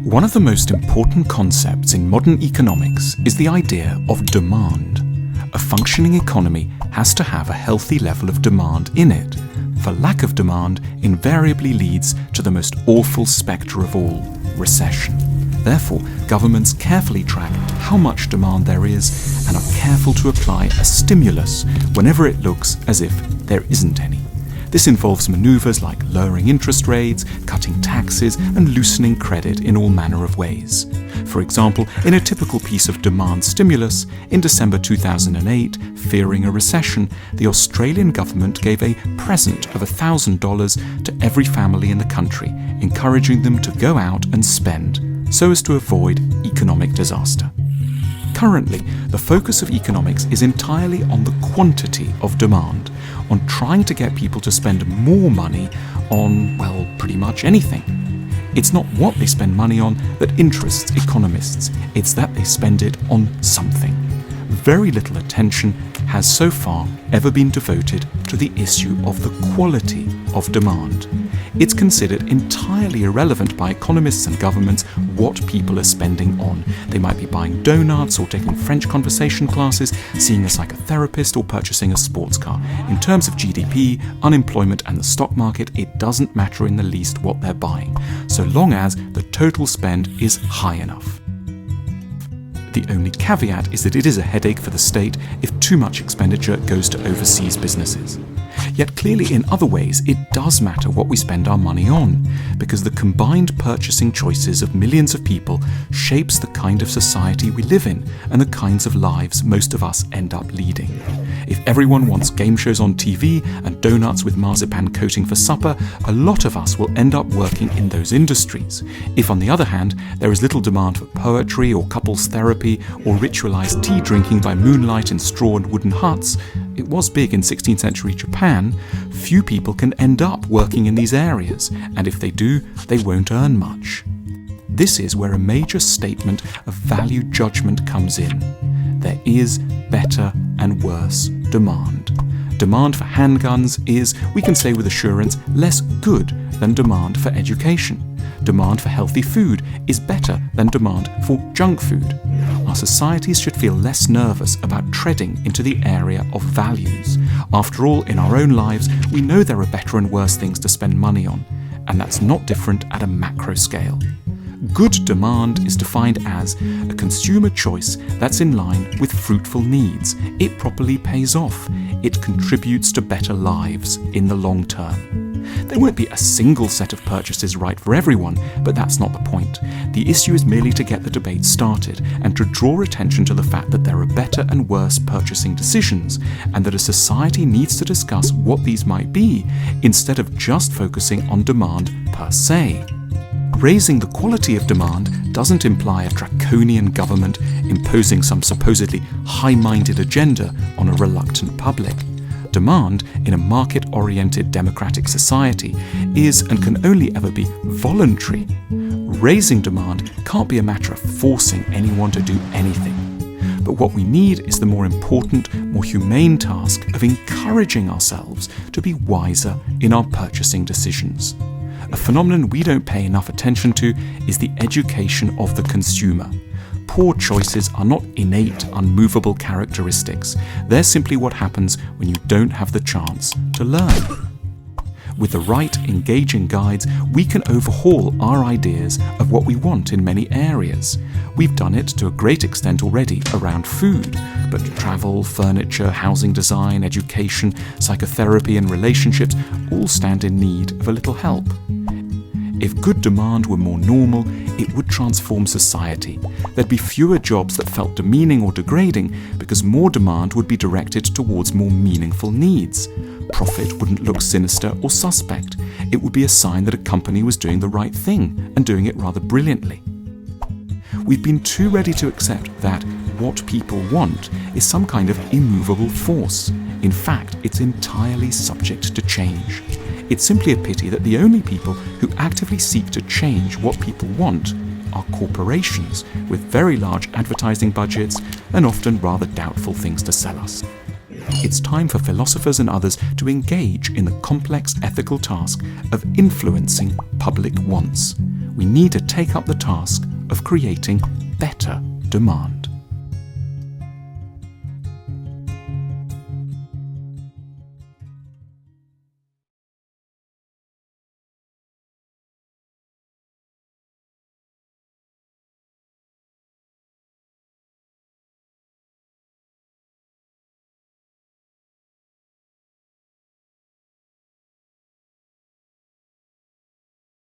One of the most important concepts in modern economics is the idea of demand. A functioning economy has to have a healthy level of demand in it, for lack of demand invariably leads to the most awful spectre of all, recession. Therefore, governments carefully track how much demand there is and are careful to apply a stimulus whenever it looks as if there isn't any. This involves manoeuvres like lowering interest rates, cutting taxes, and loosening credit in all manner of ways. For example, in a typical piece of demand stimulus, in December 2008, fearing a recession, the Australian government gave a present of $1,000 to every family in the country, encouraging them to go out and spend, so as to avoid economic disaster. Currently, the focus of economics is entirely on the quantity of demand, on trying to get people to spend more money on, well, pretty much anything. It's not what they spend money on that interests economists, it's that they spend it on something. Very little attention has so far ever been devoted to the issue of the quality of demand. It's considered entirely irrelevant by economists and governments what people are spending on. They might be buying donuts or taking French conversation classes, seeing a psychotherapist or purchasing a sports car. In terms of GDP, unemployment and the stock market, it doesn't matter in the least what they're buying, so long as the total spend is high enough. The only caveat is that it is a headache for the state if too much expenditure goes to overseas businesses. Yet clearly in other ways it does matter what we spend our money on, because the combined purchasing choices of millions of people shapes the kind of society we live in and the kinds of lives most of us end up leading. If everyone wants game shows on TV and donuts with marzipan coating for supper, a lot of us will end up working in those industries. If on the other hand there is little demand for poetry or couples therapy or ritualized tea drinking by moonlight in straw and wooden huts, it was big in 16th century Japan, few people can end up working in these areas, and if they do, they won't earn much. This is where a major statement of value judgment comes in. There is better and worse demand. Demand for handguns is, we can say with assurance, less good than demand for education. Demand for healthy food is better than demand for junk food. Our societies should feel less nervous about treading into the area of values. After all, in our own lives, we know there are better and worse things to spend money on, and that's not different at a macro scale. Good demand is defined as a consumer choice that's in line with fruitful needs. It properly pays off. It contributes to better lives in the long term. There won't be a single set of purchases right for everyone, but that's not the point. The issue is merely to get the debate started and to draw attention to the fact that there are better and worse purchasing decisions, and that a society needs to discuss what these might be, instead of just focusing on demand per se. Raising the quality of demand doesn't imply a draconian government imposing some supposedly high-minded agenda on a reluctant public. Demand in a market-oriented democratic society is and can only ever be voluntary. Raising demand can't be a matter of forcing anyone to do anything. But what we need is the more important, more humane task of encouraging ourselves to be wiser in our purchasing decisions. A phenomenon we don't pay enough attention to is the education of the consumer. Poor choices are not innate, unmovable characteristics. They're simply what happens when you don't have the chance to learn. With the right, engaging guides, we can overhaul our ideas of what we want in many areas. We've done it to a great extent already around food, but travel, furniture, housing design, education, psychotherapy and relationships all stand in need of a little help. If good demand were more normal, it would transform society. There'd be fewer jobs that felt demeaning or degrading because more demand would be directed towards more meaningful needs. Profit wouldn't look sinister or suspect. It would be a sign that a company was doing the right thing and doing it rather brilliantly. We've been too ready to accept that what people want is some kind of immovable force. In fact, it's entirely subject to change. It's simply a pity that the only people who actively seek to change what people want are corporations with very large advertising budgets and often rather doubtful things to sell us. It's time for philosophers and others to engage in the complex ethical task of influencing public wants. we need to take up the task of creating better demand.